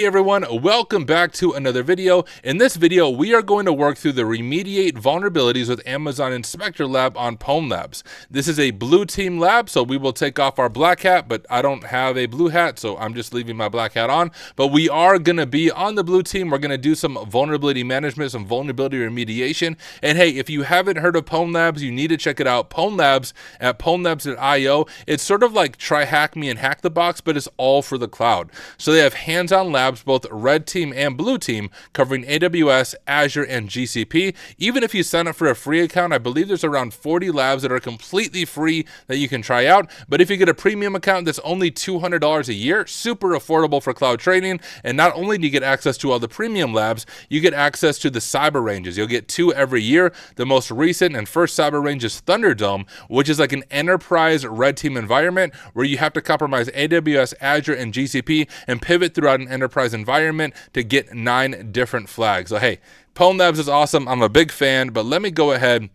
Hey everyone, welcome back to another video. In this video, we are going to work through the Remediate vulnerabilities with Amazon Inspector Lab on Pwn Labs. This is a blue team lab, so we will take off our black hat, but I don't have a blue hat, so I'm just leaving my black hat on. But we are going to be on the blue team. We're going to do some vulnerability management, some vulnerability remediation. And hey, if you haven't heard of Pwn Labs, you need to check it out. Pwn Labs at pwnlabs.io. It's sort of like try hack me and hack the box, but it's all for the cloud. So they have hands-on labs, both red team and blue team, covering AWS, Azure, and GCP. Even if you sign up for a free account, I believe there's around 40 labs that are completely free that you can try out. But if you get a premium account, that's only $200 a year, super affordable for cloud training. And not only do you get access to all the premium labs, you get access to the cyber ranges. You'll get 2 every year. The most recent and first cyber range is Thunderdome, which is like an enterprise red team environment where you have to compromise AWS, Azure, and GCP and pivot throughout an enterprise environment to get 9 different flags. So hey, Pwn Labs is awesome. I'm a big fan, but let me go ahead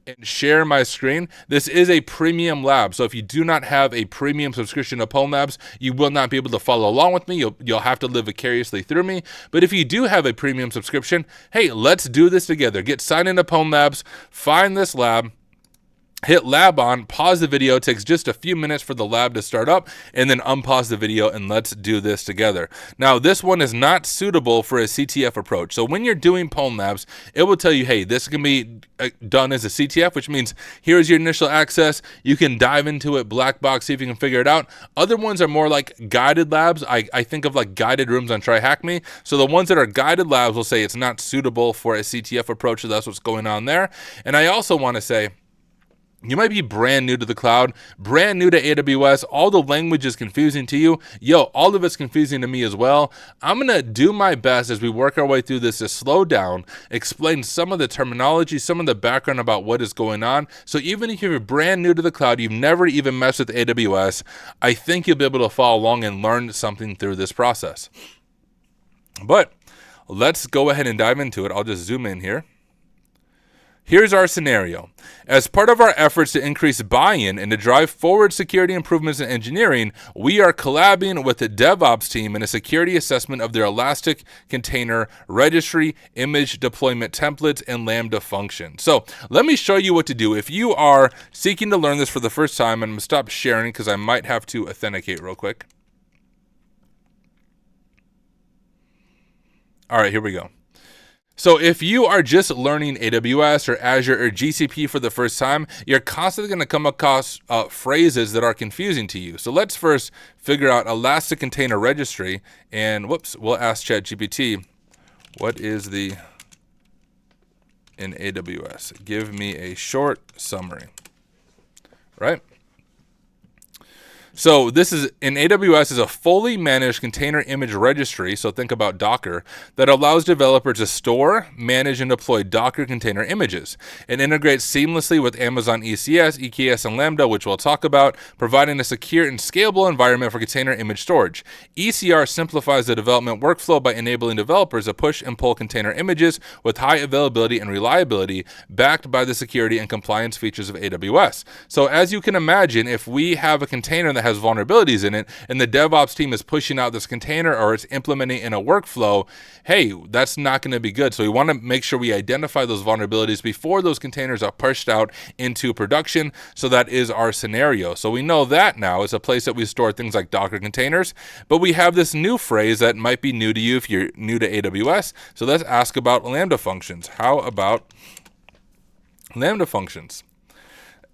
and share my screen. This is a premium lab, so if you do not have a premium subscription to Pwn Labs, you will not be able to follow along with me. You'll have to live vicariously through me. But if you do have a premium subscription, hey, let's do this together. Get signed into Pwn Labs, find this lab, hit lab on, pause the video. It takes just a few minutes for the lab to start up, and then unpause the video and let's do this together. Now, this one is not suitable for a CTF approach. So when you're doing Pwn Labs, it will tell you, hey, this can be done as a CTF, which means here's your initial access. You can dive into it, black box, see if you can figure it out. Other ones are more like guided labs. I think of like guided rooms on Try Hack Me. So the ones that are guided labs will say it's not suitable for a CTF approach. So that's what's going on there. And I also want to say, you might be brand new to the cloud, brand new to AWS. All the language is confusing to you. Yo, all of it's confusing to me as well. I'm going to do my best as we work our way through this to slow down, explain some of the terminology, some of the background about what is going on. So even if you're brand new to the cloud, you've never even messed with AWS, I think you'll be able to follow along and learn something through this process. But let's go ahead and dive into it. I'll just zoom in here. Here's our scenario. As part of our efforts to increase buy-in and to drive forward security improvements in engineering, we are collabing with the DevOps team in a security assessment of their Elastic Container Registry, image deployment templates, and Lambda function. So let me show you what to do. If you are seeking to learn this for the first time, I'm going to stop sharing because I might have to authenticate real quick. All right, here we go. So if you are just learning AWS or Azure or GCP for the first time, you're constantly going to come across phrases that are confusing to you. So let's first figure out Elastic Container Registry, and we'll ask ChatGPT, what is the in AWS? Give me a short summary, right? So this is in AWS is a fully managed container image registry. So think about Docker that allows developers to store, manage, and deploy Docker container images. It integrates seamlessly with Amazon ECS, EKS, and Lambda, which we'll talk about, providing a secure and scalable environment for container image storage. ECR simplifies the development workflow by enabling developers to push and pull container images with high availability and reliability, backed by the security and compliance features of AWS. So as you can imagine, if we have a container that has vulnerabilities in it and the DevOps team is pushing out this container or it's implementing in a workflow, hey, that's not going to be good. So we want to make sure we identify those vulnerabilities before those containers are pushed out into production. So that is our scenario. So we know that now is a place that we store things like Docker containers, but we have this new phrase that might be new to you if you're new to AWS. So let's ask about Lambda functions. How about Lambda functions?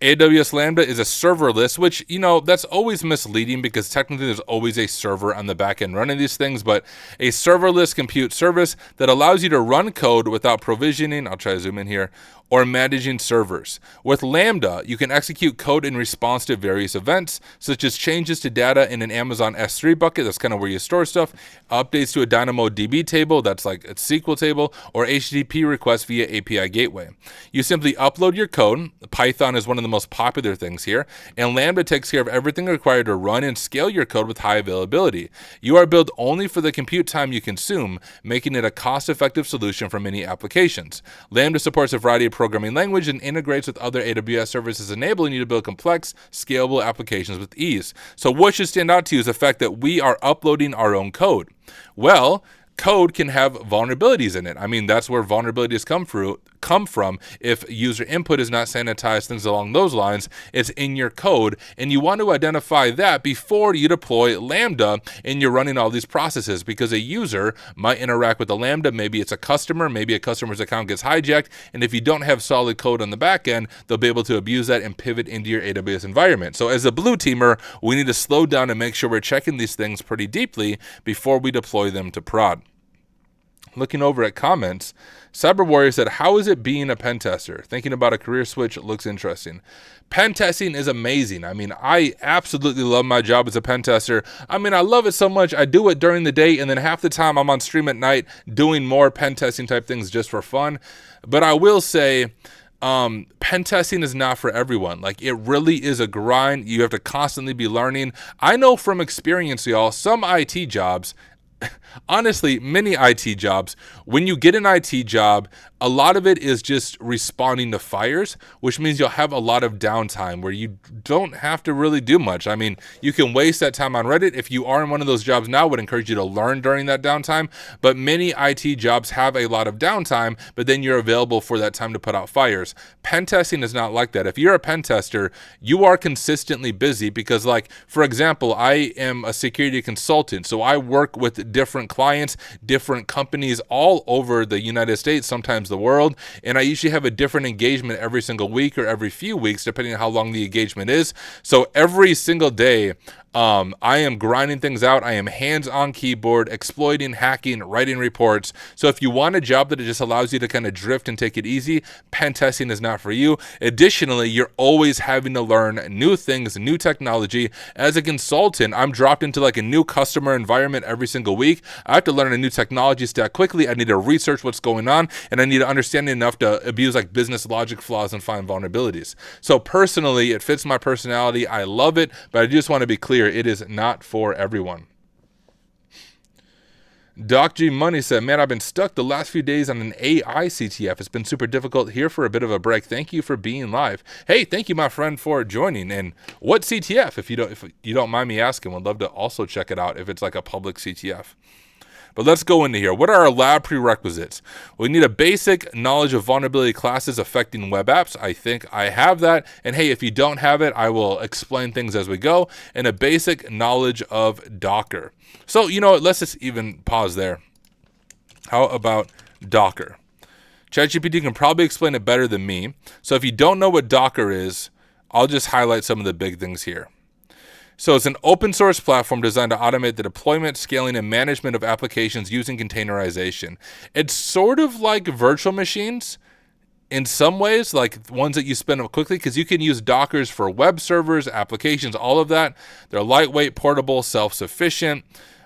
AWS Lambda is a serverless, which, you know, that's always misleading because technically there's always a server on the back end running these things, but a serverless compute service that allows you to run code without provisioning, I'll try to zoom in here, or managing servers. With Lambda, you can execute code in response to various events, such as changes to data in an Amazon S3 bucket, that's kind of where you store stuff, updates to a DynamoDB table, that's like a SQL table, or HTTP requests via API gateway. You simply upload your code. Python is one of the most popular things here, and Lambda takes care of everything required to run and scale your code with high availability. You are built only for the compute time you consume, making it a cost-effective solution for many applications. Lambda supports a variety of programming language and integrates with other AWS services, enabling you to build complex, scalable applications with ease. So what should stand out to you is the fact that we are uploading our own code. Well, code can have vulnerabilities in it. I mean, that's where vulnerabilities come from. If user input is not sanitized, things along those lines, it's in your code. And you want to identify that before you deploy Lambda and you're running all these processes, because a user might interact with the Lambda. Maybe it's a customer, maybe a customer's account gets hijacked. And if you don't have solid code on the back end, they'll be able to abuse that and pivot into your AWS environment. So as a blue teamer, we need to slow down and make sure we're checking these things pretty deeply before we deploy them to prod. Looking over at comments, Cyber Warrior said, how is it being a pen tester? Thinking about a career switch looks interesting. Pen testing is amazing. I mean, I absolutely love my job as a pen tester. I mean, I love it so much. I do it during the day, and then half the time I'm on stream at night doing more pen testing type things just for fun. But I will say, pen testing is not for everyone. Like, it really is a grind. You have to constantly be learning. I know from experience, y'all, some IT jobs, honestly, many IT jobs, when you get an IT job, a lot of it is just responding to fires, which means you'll have a lot of downtime where you don't have to really do much. I mean, you can waste that time on Reddit. If you are in one of those jobs now, I would encourage you to learn during that downtime. But many IT jobs have a lot of downtime, but then you're available for that time to put out fires. Pen testing is not like that. If you're a pen tester, you are consistently busy because, like, for example, I am a security consultant. So I work with different clients, different companies all over the United States, sometimes the world, and I usually have a different engagement every single week or every few weeks, depending on how long the engagement is. So every single day, I am grinding things out. I am hands-on keyboard, exploiting, hacking, writing reports. So if you want a job that it just allows you to kind of drift and take it easy, pen testing is not for you. Additionally, you're always having to learn new things, new technology. As a consultant, I'm dropped into like a new customer environment every single week. I have to learn a new technology stack quickly. I need to research what's going on, and I need to understand enough to abuse like business logic flaws and find vulnerabilities. So personally, it fits my personality. I love it, but I just want to be clear, it is not for everyone. Doc G Money said, man, I've been stuck the last few days on an AI CTF. It's been super difficult here for a bit of a break. Thank you for being live. Hey, thank you, my friend, for joining. And what CTF, if you don't mind me asking? Would love to also check it out if it's like a public CTF. But let's go into here. What are our lab prerequisites? We need a basic knowledge of vulnerability classes affecting web apps. I think I have that. And hey, if you don't have it, I will explain things as we go. And a basic knowledge of Docker. So, you know what? Let's just even pause there. How about Docker? ChatGPT can probably explain it better than me. So if you don't know what Docker is, I'll just highlight some of the big things here. So it's an open source platform designed to automate the deployment, scaling, and management of applications using containerization. It's sort of like virtual machines in some ways, like ones that you spin up quickly, because you can use Dockers for web servers, applications, all of that. They're lightweight, portable, self-sufficient.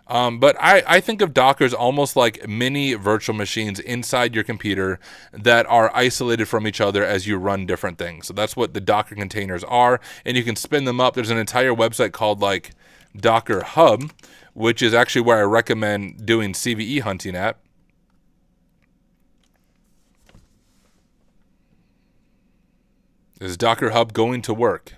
But I think of Dockers almost like mini virtual machines inside your computer that are isolated from each other as you run different things. So that's what the Docker containers are, and you can spin them up. There's an entire website called like Docker Hub, which is actually where I recommend doing CVE hunting at. Is Docker Hub going to work?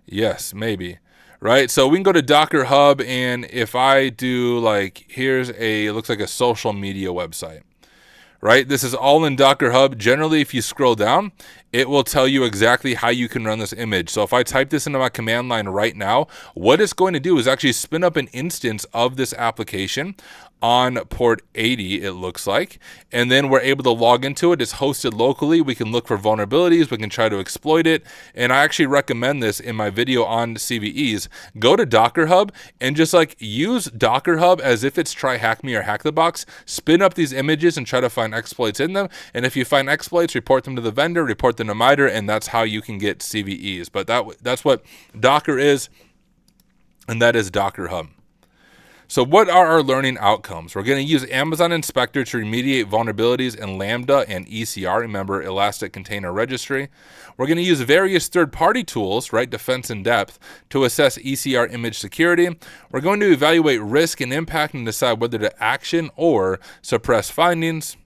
Yes, maybe. Right, so we can go to Docker Hub, and if I do like, it looks like a social media website, right? This is all in Docker Hub. Generally, if you scroll down, it will tell you exactly how you can run this image. So if I type this into my command line right now, what it's going to do is actually spin up an instance of this application on port 80, it looks like. And then we're able to log into it. It's hosted locally. We can look for vulnerabilities. We can try to exploit it. And I actually recommend this in my video on CVEs. Go to Docker Hub and just like use Docker Hub as if it's try hack me or hack the box. Spin up these images and try to find exploits in them. And if you find exploits, report them to the vendor, report them to MITRE, and that's how you can get CVEs. But that's what Docker is, and that is Docker Hub. So what are our learning outcomes? We're going to use Amazon Inspector to remediate vulnerabilities in Lambda and ECR, remember Elastic Container Registry. We're going to use various third-party tools, right, defense in depth, to assess ECR image security. We're going to evaluate risk and impact and decide whether to action or suppress findings.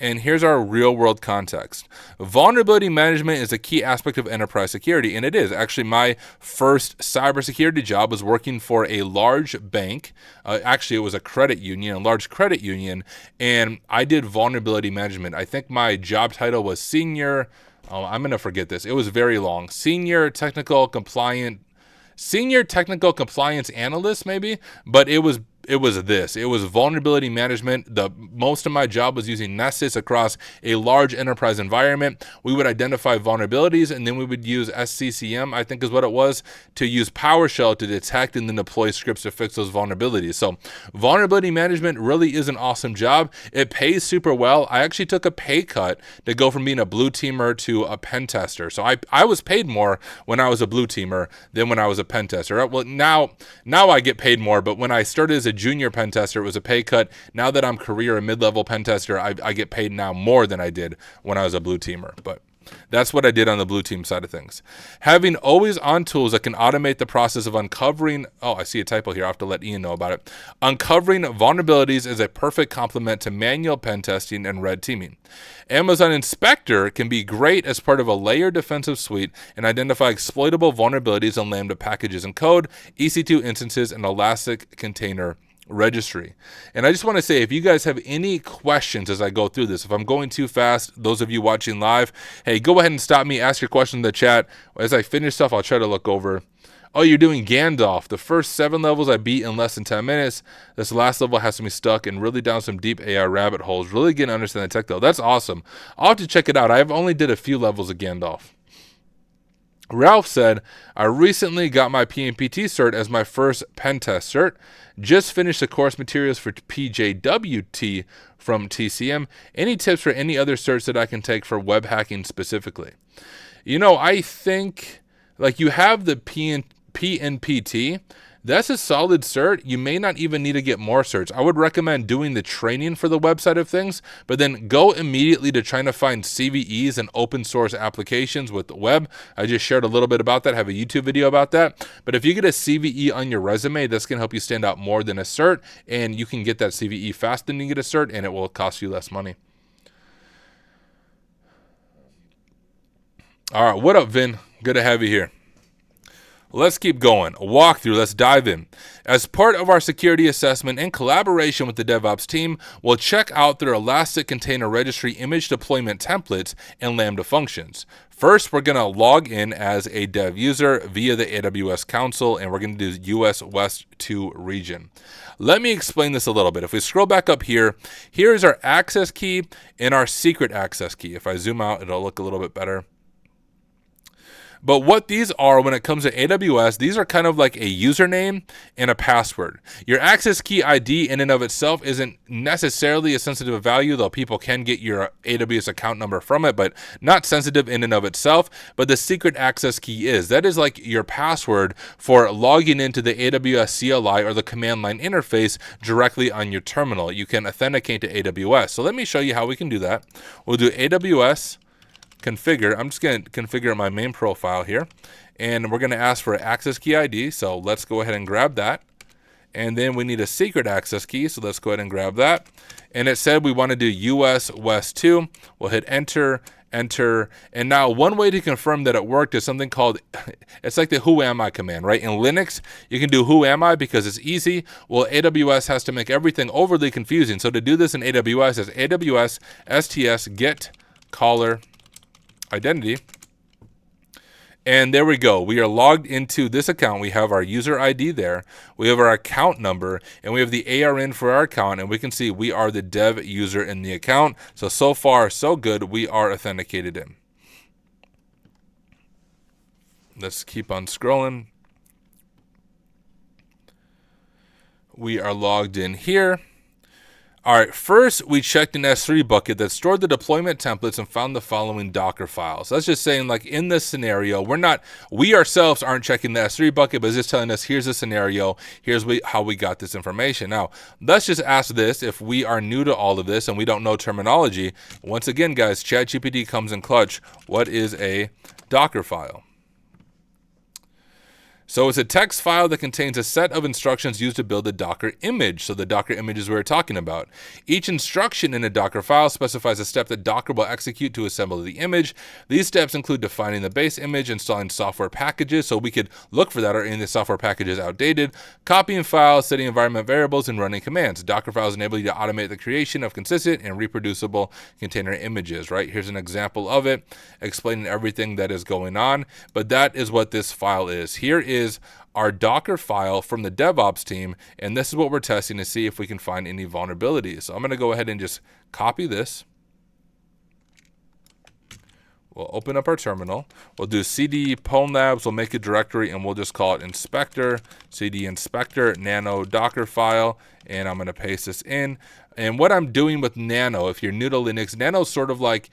And here's our real world context. Vulnerability management is a key aspect of enterprise security, and it is. Actually, my first cybersecurity job was working for a large bank. Actually, it was a credit union, a large credit union, and I did vulnerability management. I think my job title was senior, I'm going to forget this. It was very long. Senior technical compliance analyst, maybe, but it was vulnerability management. Most of my job was using Nessus across a large enterprise environment. We would identify vulnerabilities, and then we would use SCCM, I think is what it was, to use PowerShell to detect and then deploy scripts to fix those vulnerabilities. So vulnerability management really is an awesome job. It pays super well. I actually took a pay cut to go from being a blue teamer to a pen tester. So I was paid more when I was a blue teamer than when I was a pen tester. Well, now I get paid more, but when I started as a junior pen tester, it was a pay cut. Now that I'm career and mid-level pen tester, I get paid now more than I did when I was a blue teamer. But that's what I did on the blue team side of things. Having always on tools that can automate the process of uncovering, I see a typo here, I'll have to let Ian know about it. Uncovering vulnerabilities is a perfect complement to manual pen testing and red teaming. Amazon Inspector can be great as part of a layered defensive suite and identify exploitable vulnerabilities in Lambda packages and code, EC2 instances, and Elastic Container Registry. And I just want to say, if you guys have any questions as I go through this, if I'm going too fast, those of you watching live, hey, go ahead and stop me, ask your question in the chat. As I finish stuff, I'll try to look over. Oh, you're doing Gandalf. The first 7 levels I beat in less than 10 minutes. This last level has me stuck and really down some deep AI rabbit holes. Really getting to understand the tech though. That's awesome. I'll have to check it out. I've only did a few levels of Gandalf. Ralph said, I recently got my PMPT cert as my first pen test cert. Just finished the course materials for PJWT from TCM. Any tips for any other certs that I can take for web hacking specifically? I think like you have the PNPT. That's a solid cert. You may not even need to get more certs. I would recommend doing the training for the website of things, but then go immediately to trying to find CVEs and open source applications with the web. I just shared a little bit about that. I have a YouTube video about that. But if you get a CVE on your resume, that's going to help you stand out more than a cert, and you can get that CVE faster than you get a cert, and it will cost you less money. All right, what up, Vin? Good to have you here. Let's keep going. A walkthrough. Let's dive in. As part of our security assessment in collaboration with the DevOps team, we'll check out their Elastic Container Registry image deployment templates and Lambda functions. First, we're going to log in as a dev user via the AWS console, and we're going to do US West 2 region. Let me explain this a little bit. If we scroll back up here, here's our access key and our secret access key. If I zoom out, it'll look a little bit better. But what these are when it comes to AWS, these are kind of like a username and a password. Your access key ID in and of itself isn't necessarily a sensitive value, though people can get your AWS account number from it, but not sensitive in and of itself. But the secret access key is. That is like your password for logging into the AWS CLI or the command line interface directly on your terminal. You can authenticate to AWS. So let me show you how we can do that. We'll do AWS configure. I'm just going to configure my main profile here, and we're going to ask for an access key ID. So let's go ahead and grab that. And then we need a secret access key. So let's go ahead and grab that. And it said we want to do US West 2. We'll hit enter, enter. And now one way to confirm that it worked is something called, it's like the who am I command, right? In Linux, you can do who am I because it's easy. Well, AWS has to make everything overly confusing. So to do this in AWS, it's AWS STS get caller identity. And there we go. We are logged into this account. We have our user ID there. We have our account number, and we have the ARN for our account, and we can see we are the dev user in the account. So far, so good. We are authenticated in. Let's keep on scrolling. We are logged in here. All right, first we checked an S3 bucket that stored the deployment templates and found the following Docker files. That's just saying, like in this scenario, we ourselves aren't checking the S3 bucket, but it's just telling us here's the scenario, here's how we got this information. Now, let's just ask this if we are new to all of this and we don't know terminology. Once again, guys, ChatGPT comes in clutch. What is a Docker file? So it's a text file that contains a set of instructions used to build a Docker image. So the Docker images we were talking about. Each instruction in a Docker file specifies a step that Docker will execute to assemble the image. These steps include defining the base image, installing software packages, so we could look for that or any of the software packages outdated, copying files, setting environment variables, and running commands. Docker files enable you to automate the creation of consistent and reproducible container images, right? Here's an example of it, explaining everything that is going on, but that is what this file is. Here is our Docker file from the DevOps team, and this is what we're testing to see if we can find any vulnerabilities. So I'm going to go ahead and just copy this. We'll open up our terminal. We'll do cd pwn labs. We'll make a directory, and we'll just call it inspector, cd inspector, nano Docker file, and I'm going to paste this in. And what I'm doing with nano, if you're new to Linux, nano is sort of like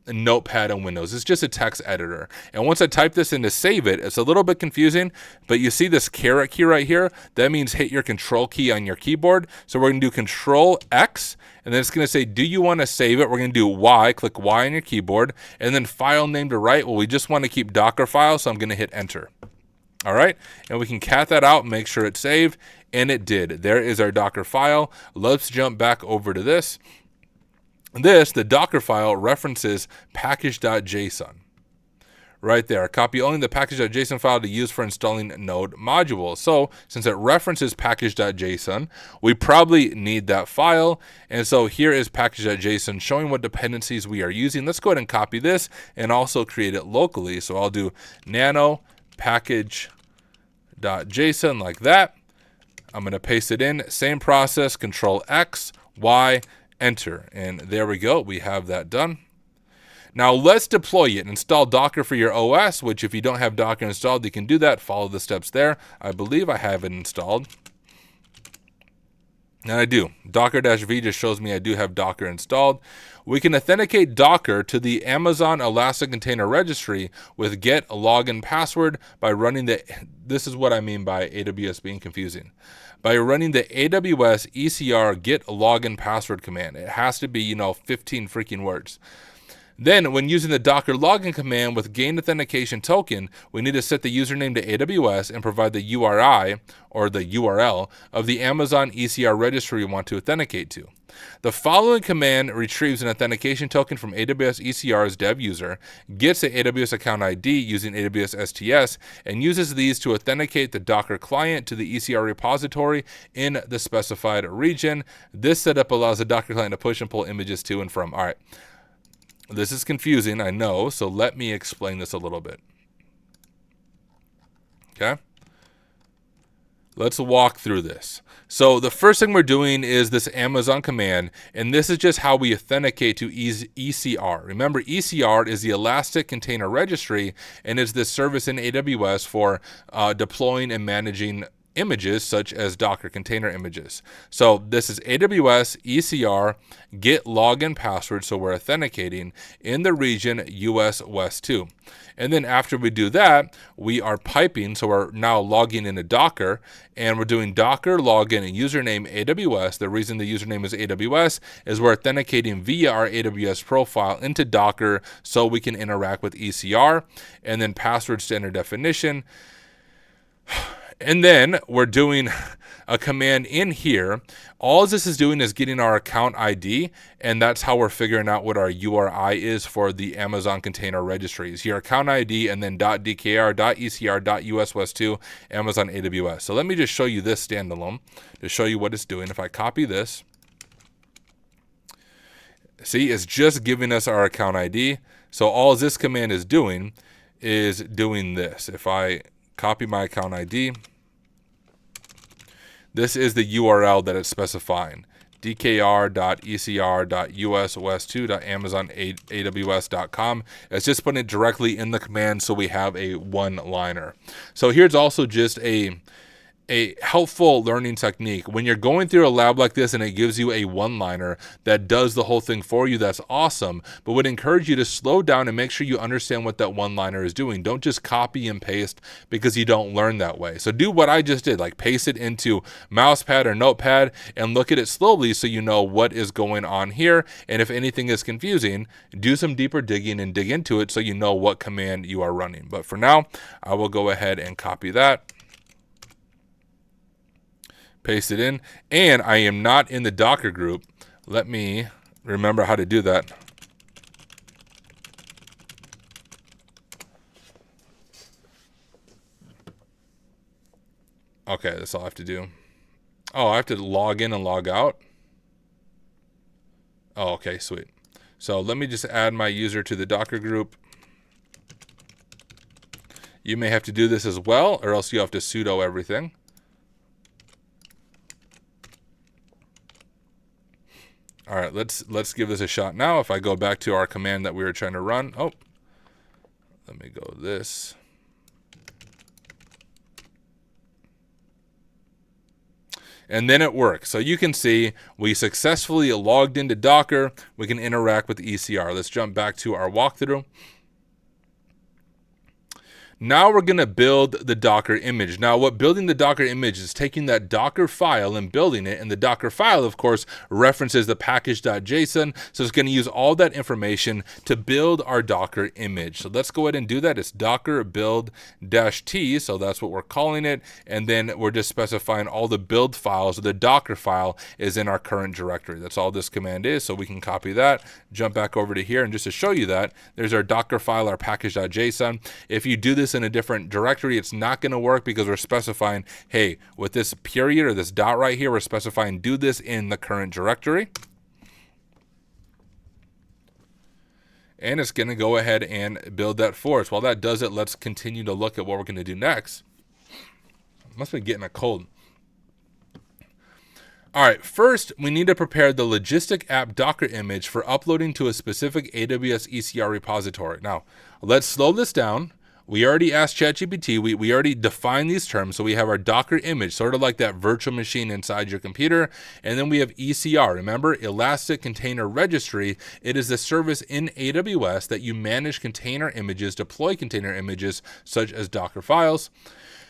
a Notepad on Windows. It's just a text editor. And once I type this in to save it, it's a little bit confusing, but you see this caret key right here? That means hit your control key on your keyboard. So we're going to do control X, and then it's going to say, do you want to save it? We're going to do Y, click Y on your keyboard, and then file name to write. Well, we just want to keep Docker file, so I'm going to hit enter. All right, and we can cat that out and make sure it's saved, and it did. There is our Docker file. Let's jump back over to this. The Docker file references package.json. Right there. Copy only the package.json file to use for installing node modules. So since it references package.json, we probably need that file. And so here is package.json showing what dependencies we are using. Let's go ahead and copy this and also create it locally. So I'll do nano package.json like that. I'm going to paste it in. Same process, control X, Y, enter, and there we go. We have that done. Now let's deploy it. Install Docker for your OS, which if you don't have Docker installed, you can do that. Follow the steps there. I believe I have it installed. And I do. Docker-V just shows me I do have Docker installed. We can authenticate Docker to the Amazon Elastic Container Registry with get login password by running this is what I mean by AWS being confusing. By running the AWS ECR get login password command. It has to be, 15 freaking words. Then when using the Docker login command with gain authentication token, we need to set the username to AWS and provide the URI or the URL of the Amazon ECR registry we want to authenticate to. The following command retrieves an authentication token from AWS ECR's dev user, gets an AWS account ID using AWS STS, and uses these to authenticate the Docker client to the ECR repository in the specified region. This setup allows the Docker client to push and pull images to and from. All right. This is confusing, I know, so let me explain this a little bit. Okay? Let's walk through this. So the first thing we're doing is this Amazon command, and this is just how we authenticate to ECR. Remember, ECR is the Elastic Container Registry, and is this service in AWS for deploying and managing images such as Docker container images. So this is AWS ECR get login password, so we're authenticating in the region US West 2. And then after we do that, we are piping, so we're now logging into Docker, and we're doing Docker login and username AWS. The reason the username is AWS is we're authenticating via our AWS profile into Docker so we can interact with ECR, and then password standard definition. And then we're doing a command in here. All this is doing is getting our account ID, and that's how we're figuring out what our URI is for the Amazon Container Registries. Your account ID and then .dkr, .ecr, .us west 2, Amazon AWS. So let me just show you this standalone to show you what it's doing. If I copy this, see, it's just giving us our account ID. So all this command is doing this. If I copy my account ID, this is the URL that it's specifying. dkr.ecr.us west2.amazonaws.com. It's just putting it directly in the command so we have a one-liner. So here's also just a helpful learning technique. When you're going through a lab like this and it gives you a one-liner that does the whole thing for you, that's awesome, but would encourage you to slow down and make sure you understand what that one-liner is doing. Don't just copy and paste because you don't learn that way. So do what I just did, like paste it into Mousepad or Notepad and look at it slowly so you know what is going on here. And if anything is confusing, do some deeper digging and dig into it so you know what command you are running. But for now, I will go ahead and copy that. paste it in, and I am not in the Docker group. Let me remember how to do that. Okay, that's all I have to do. Oh, I have to log in and log out. Oh, okay, sweet. So let me just add my user to the Docker group. You may have to do this as well, or else you have to sudo everything. All right, let's give this a shot now. If I go back to our command that we were trying to run. Oh, let me go this. And then it works. So you can see we successfully logged into Docker. We can interact with ECR. Let's jump back to our walkthrough. Now we're going to build the Docker image. Now what building the Docker image is taking that Docker file and building it. And the Docker file, of course, references the package.json. So it's going to use all that information to build our Docker image. So let's go ahead and do that. It's docker build-t. So that's what we're calling it. And then we're just specifying all the build files. The Docker file is in our current directory. That's all this command is. So we can copy that, jump back over to here. And just to show you that, there's our Docker file, our package.json. If you do this in a different directory, it's not going to work because we're specifying, hey, with this period or this dot right here, we're specifying do this in the current directory. And it's going to go ahead and build that for us. While that does it, let's continue to look at what we're going to do next. Must be getting a cold. All right, first, we need to prepare the logistic app Docker image for uploading to a specific AWS ECR repository. Now, let's slow this down. We already asked ChatGPT, we already defined these terms. So we have our Docker image, sort of like that virtual machine inside your computer. And then we have ECR. Remember, Elastic Container Registry. It is the service in AWS that you manage container images, deploy container images, such as Docker files.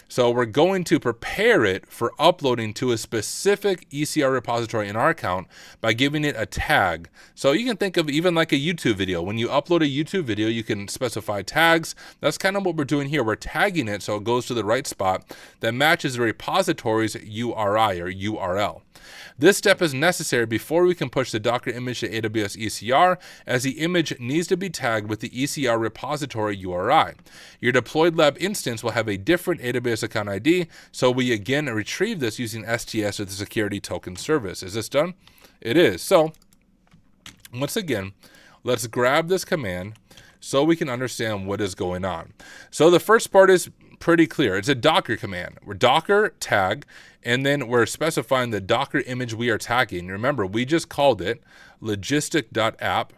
So we're going to prepare it for uploading to a specific ECR repository in our account by giving it a tag. So you can think of even like a YouTube video. When you upload a YouTube video, you can specify tags. That's kind of what we're doing here. We're tagging it so it goes to the right spot that matches the repository's URI or URL. This step is necessary before we can push the Docker image to AWS ECR, as the image needs to be tagged with the ECR repository URI. Your deployed lab instance will have a different AWS account ID, so we again retrieve this using STS or the security token service. Is this done? It is. So once again, let's grab this command so we can understand what is going on. So the first part is pretty clear. It's a Docker command. We're Docker tag, and then we're specifying the Docker image we are tagging. Remember, we just called it logistic.app.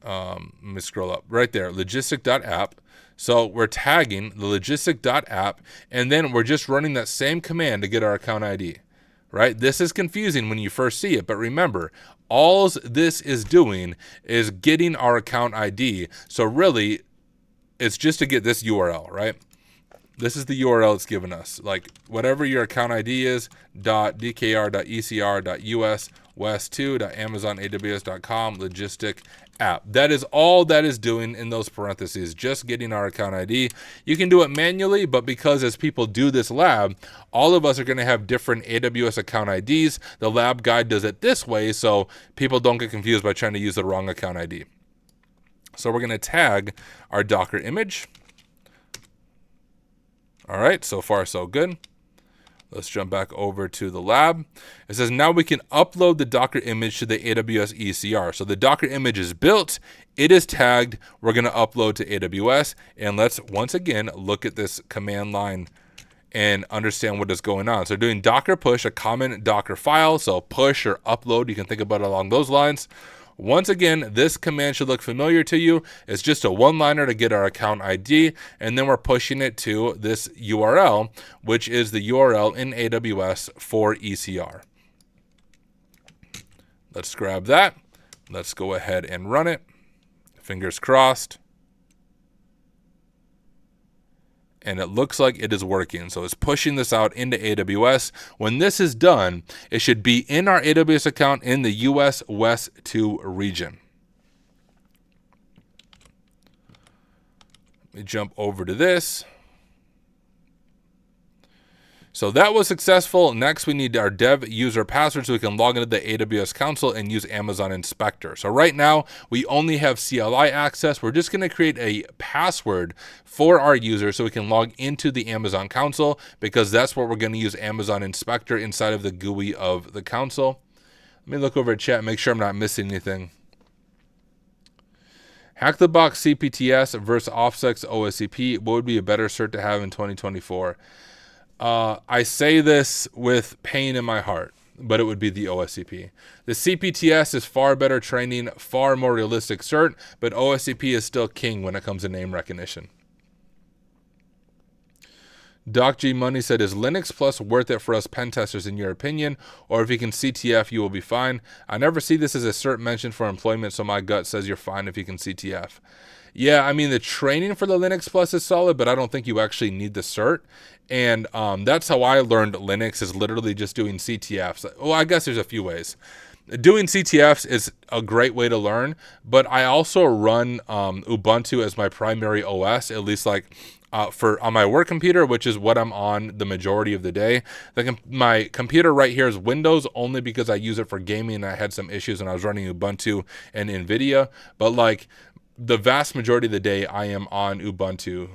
Let me scroll up right there, logistic.app. So we're tagging the logistic.app, and then we're just running that same command to get our account ID, right? This is confusing when you first see it, but remember, all this is doing is getting our account ID. So really, it's just to get this URL, right? This is the URL it's given us. Like whatever your account ID is, .dkr.ecr.us west2.amazonaws.com logistic app. That is all that is doing in those parentheses, just getting our account ID. You can do it manually, but because as people do this lab, all of us are going to have different AWS account IDs. The lab guide does it this way, so people don't get confused by trying to use the wrong account ID. So we're going to tag our Docker image. All right, so far so good. Let's jump back over to the lab. It says now we can upload the Docker image to the AWS ECR. So the Docker image is built, it is tagged, we're going to upload to AWS. And let's once again look at this command line and understand what is going on. So doing Docker push, a common Docker file. So push or upload, you can think about it along those lines. Once again, this command should look familiar to you. It's just a one-liner to get our account ID, and then we're pushing it to this URL, which is the URL in AWS for ECR. Let's grab that. Let's go ahead and run it. Fingers crossed. And it looks like it is working. So it's pushing this out into AWS. When this is done, it should be in our AWS account in the US West 2 region. Let me jump over to this. So that was successful. Next, we need our dev user password so we can log into the AWS console and use Amazon Inspector. So right now, we only have CLI access. We're just going to create a password for our user so we can log into the Amazon console, because that's what we're going to use Amazon Inspector inside of the GUI of the console. Let me look over at chat and make sure I'm not missing anything. Hack the Box CPTS versus OffSec's OSCP. What would be a better cert to have in 2024? I say this with pain in my heart, but it would be the OSCP. The CPTS is far better training, far more realistic cert, but OSCP is still king when it comes to name recognition. Doc G Money said, is Linux Plus worth it for us pen testers in your opinion? Or if you can CTF, you will be fine. I never see this as a cert mentioned for employment, so my gut says you're fine if you can CTF. Yeah, I mean, the training for the Linux Plus is solid, but I don't think you actually need the cert. And that's how I learned Linux, is literally just doing CTFs. Well, I guess there's a few ways. Doing CTFs is a great way to learn, but I also run Ubuntu as my primary OS, at least like on my work computer, which is what I'm on the majority of the day. My computer right here is Windows only because I use it for gaming, and I had some issues when I was running Ubuntu and NVIDIA. But like the vast majority of the day, I am on Ubuntu.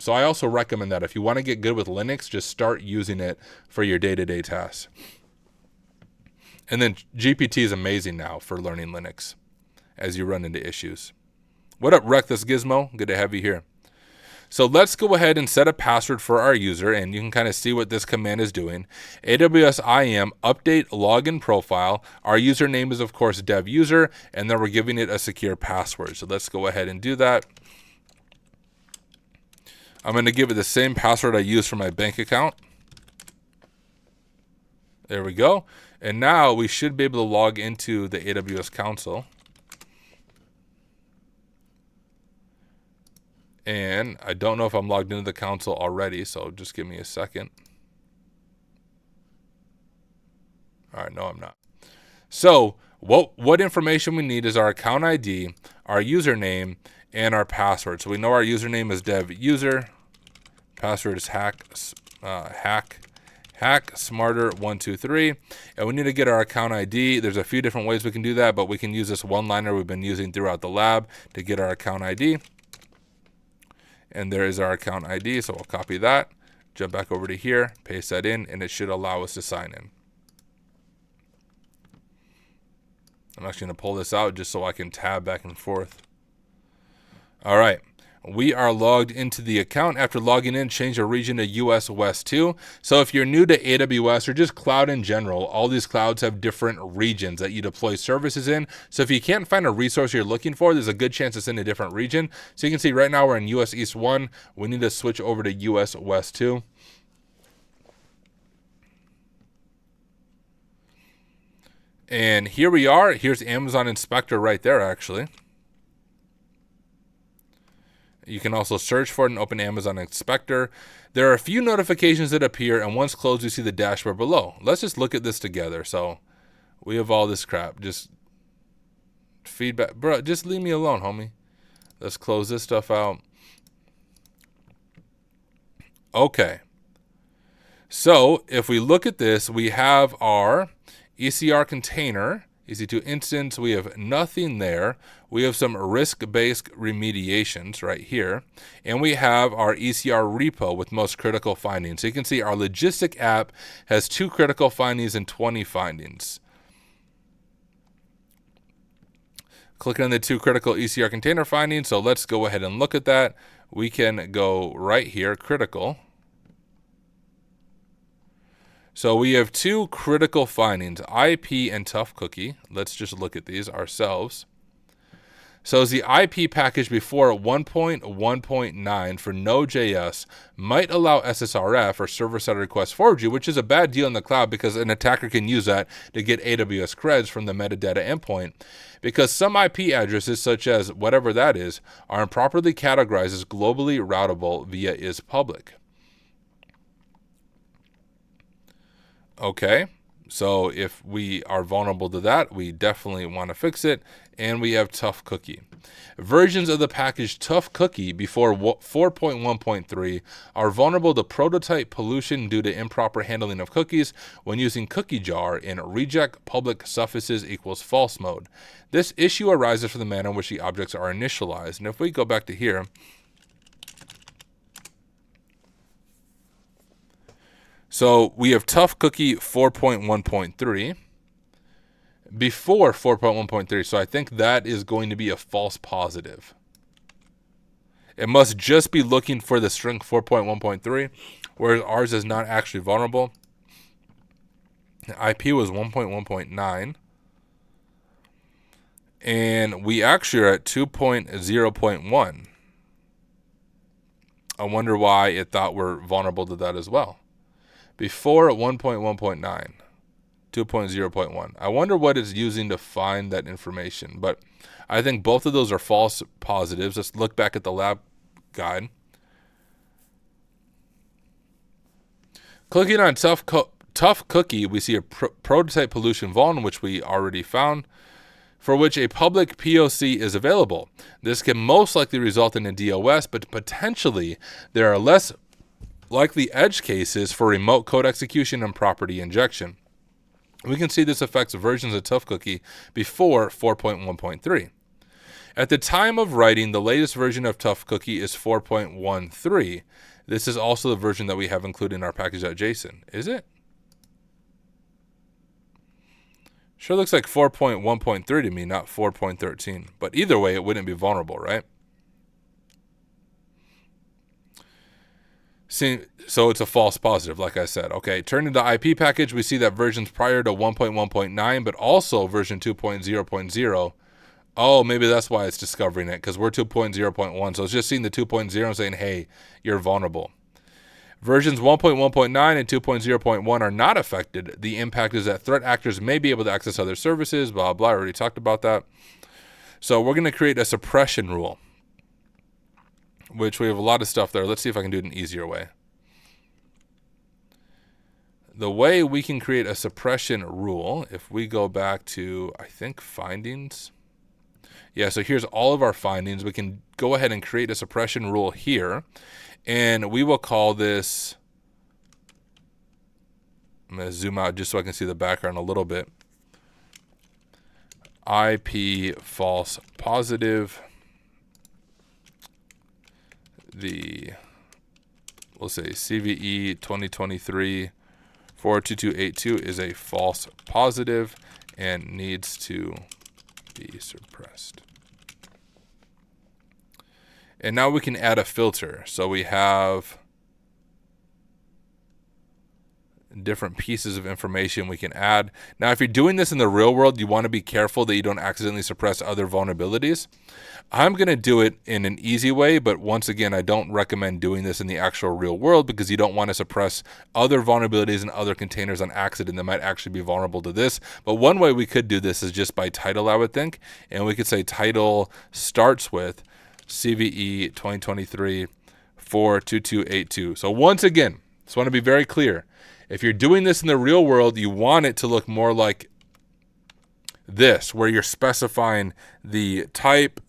So I also recommend that if you want to get good with Linux, just start using it for your day-to-day tasks. And then GPT is amazing now for learning Linux as you run into issues. What up, Reckless Gizmo? Good to have you here. So let's go ahead and set a password for our user, and you can kind of see what this command is doing. AWS IAM update login profile. Our username is, of course, dev user, and then we're giving it a secure password. So let's go ahead and do that. I'm going to give it the same password I use for my bank account. There we go. And now we should be able to log into the AWS console. And I don't know if I'm logged into the console already, so just give me a second. All right, no, I'm not. So what information we need is our account ID, our username, and our password. So we know our username is dev user, password is hack smarter123, and we need to get our account ID. There's a few different ways we can do that, but we can use this one-liner we've been using throughout the lab to get our account ID. And there is our account ID, so we'll copy that, jump back over to here, paste that in, and it should allow us to sign in. I'm actually going to pull this out just so I can tab back and forth. All right. We are logged into the account. After logging in, change the region to US West 2. So if you're new to AWS or just cloud in general, all these clouds have different regions that you deploy services in. So if you can't find a resource you're looking for, there's a good chance it's in a different region. So you can see right now we're in US East 1. We need to switch over to US West 2. And here we are. Here's Amazon Inspector right there, actually. You can also search for it and open Amazon Inspector. There are a few notifications that appear, and once closed, you see the dashboard below. Let's just look at this together. So we have all this crap. Just feedback. Bro, just leave me alone, homie. Let's close this stuff out. Okay. So if we look at this, we have our ECR container, EC2 instance. We have nothing there. We have some risk-based remediations right here. And we have our ECR repo with most critical findings. So you can see our logistic app has 2 critical findings and 20 findings. Clicking on the 2 critical ECR container findings. So let's go ahead and look at that. We can go right here, critical. So we have 2 critical findings, IP and tough cookie. Let's just look at these ourselves. So as the IP package before 1.1.9 for Node.js might allow SSRF or server-side request forward you, which is a bad deal in the cloud because an attacker can use that to get AWS creds from the metadata endpoint. Because some IP addresses, such as whatever that is, are improperly categorized as globally routable via is public. Okay, So if we are vulnerable to that, we definitely want to fix it. And we have tough cookie. Versions of the package tough cookie before 4.1.3 are vulnerable to prototype pollution due to improper handling of cookies when using cookie jar in reject public suffices equals false mode. This issue arises from the manner in which the objects are initialized. And if we go back to here, so we have tough cookie 4.1.3 before 4.1.3. So I think that is going to be a false positive. It must just be looking for the string 4.1.3, whereas ours is not actually vulnerable. The IP was 1.1.9. And we actually are at 2.0.1. I wonder why it thought we're vulnerable to that as well. Before at 1.1.9, 2.0.1. I wonder what it's using to find that information. But I think both of those are false positives. Let's look back at the lab guide. Clicking on tough cookie, we see a prototype pollution vuln, which we already found, for which a public POC is available. This can most likely result in a DOS, but potentially there are less likely edge cases for remote code execution and property injection. We can see this affects versions of tough cookie before 4.1.3. At the time of writing, the latest version of tough cookie is 4.13. This is also the version that we have included in our package.json. Is it? Sure looks like 4.1.3 to me, not 4.13. But either way, it wouldn't be vulnerable, right? See, so it's a false positive, like I said. Okay, turning to the IP package, we see that versions prior to 1.1.9, but also version 2.0.0. Oh, maybe that's why it's discovering it, because we're 2.0.1. So it's just seeing the 2.0 and saying, hey, you're vulnerable. Versions 1.1.9 and 2.0.1 are not affected. The impact is that threat actors may be able to access other services, blah, blah. I already talked about that. So we're going to create a suppression rule, which we have a lot of stuff there. Let's see if I can do it an easier way. The way we can create a suppression rule, if we go back to, I think, findings. Yeah, so here's all of our findings. We can go ahead and create a suppression rule here. And we will call this, I'm going to zoom out just so I can see the background a little bit. IP false positive. We'll say CVE 2023 42282 is a false positive and needs to be suppressed. And now we can add a filter. So we have different pieces of information we can add. Now, if you're doing this in the real world, you want to be careful that you don't accidentally suppress other vulnerabilities. I'm going to do it in an easy way, but once again, I don't recommend doing this in the actual real world because you don't want to suppress other vulnerabilities and other containers on accident that might actually be vulnerable to this. But one way we could do this is just by title, I would think. And we could say title starts with CVE 2023 42282. So once again, just want to be very clear. If you're doing this in the real world, you want it to look more like this, where you're specifying the type,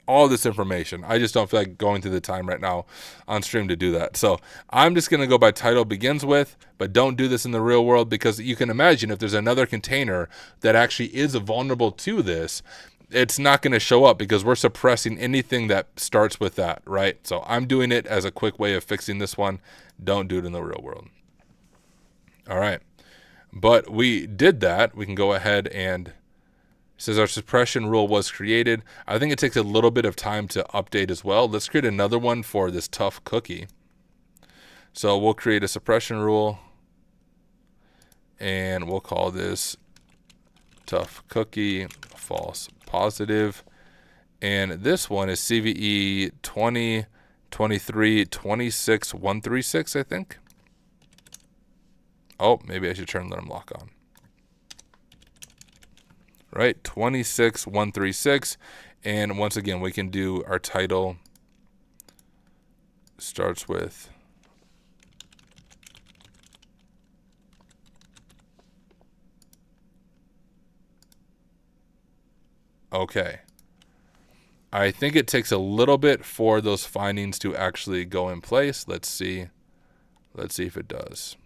all this information. I just don't feel like going through the time right now on stream to do that. So I'm just going to go by title begins with, but don't do this in the real world because you can imagine if there's another container that actually is vulnerable to this, it's not going to show up because we're suppressing anything that starts with that, right? So I'm doing it as a quick way of fixing this one. Don't do it in the real world. All right. But we did that. We can go ahead and it says our suppression rule was created. I think it takes a little bit of time to update as well. Let's create another one for this tough cookie. So we'll create a suppression rule and we'll call this tough cookie false positive. And this one is CVE 2023 26136, I think. Oh, maybe I should turn let them lock on. Right, 26136. And once again, we can do our title starts with Okay. I think it takes a little bit for those findings to actually go in place. Let's see. Let's see if it does.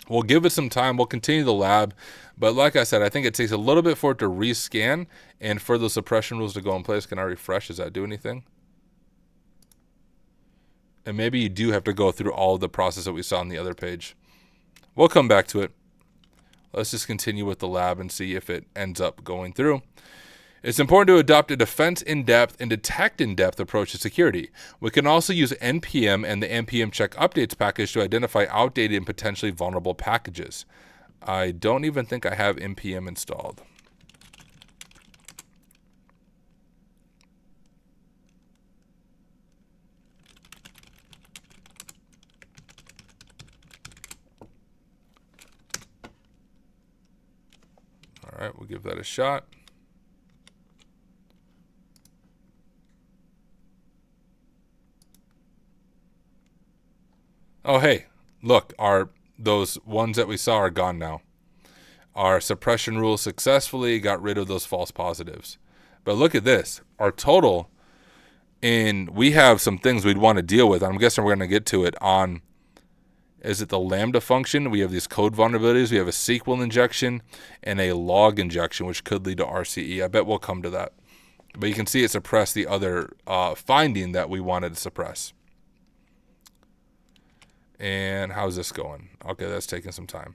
We'll give it some time. We'll continue the lab. But like I said, I think it takes a little bit for it to rescan and for the suppression rules to go in place. Can I refresh? Does that do anything? And maybe you do have to go through all of the process that we saw on the other page. We'll come back to it. Let's just continue with the lab and see if it ends up going through. It's important to adopt a defense in-depth and detect in-depth approach to security. We can also use NPM and the NPM check updates package to identify outdated and potentially vulnerable packages. I don't even think I have NPM installed. All right, we'll give that a shot. Oh, hey, look, those ones that we saw are gone now. Our suppression rule successfully got rid of those false positives. But look at this. Our total, and we have some things we'd want to deal with. I'm guessing we're going to get to it on, is it the Lambda function? We have these code vulnerabilities. We have a SQL injection and a log injection, which could lead to RCE. I bet we'll come to that. But you can see it suppressed the other finding that we wanted to suppress. And how's this going? Okay, that's taking some time.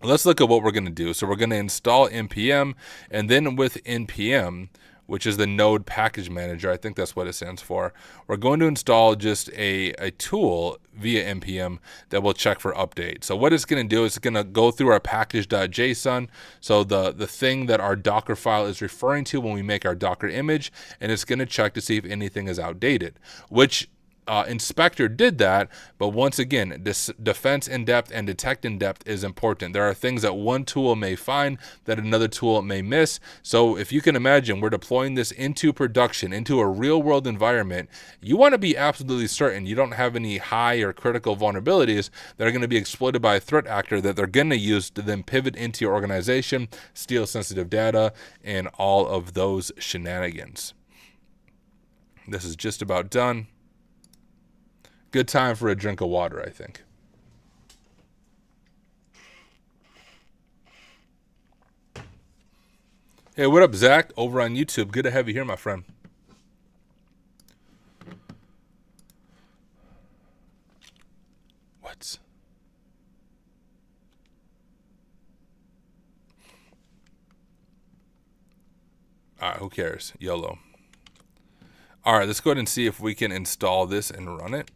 Let's look at what we're going to do. So we're going to install NPM, and then with NPM, which is the Node Package Manager, I think that's what it stands for, we're going to install just a tool via NPM that will check for update. So what it's going to do is it's going to go through our package.json, so the thing that our Docker file is referring to when we make our Docker image, and it's going to check to see if anything is outdated, which Inspector did that, but once again, this defense in depth and detect in depth is important. There are things that one tool may find that another tool may miss. So if you can imagine, we're deploying this into production, into a real world environment. You want to be absolutely certain you don't have any high or critical vulnerabilities that are going to be exploited by a threat actor that they're going to use to then pivot into your organization, steal sensitive data, and all of those shenanigans. This is just about done. Good time for a drink of water, I think. Hey, what up, Zach? Over on YouTube. Good to have you here, my friend. What? All right, who cares? YOLO. All right, let's go ahead and see if we can install this and run it.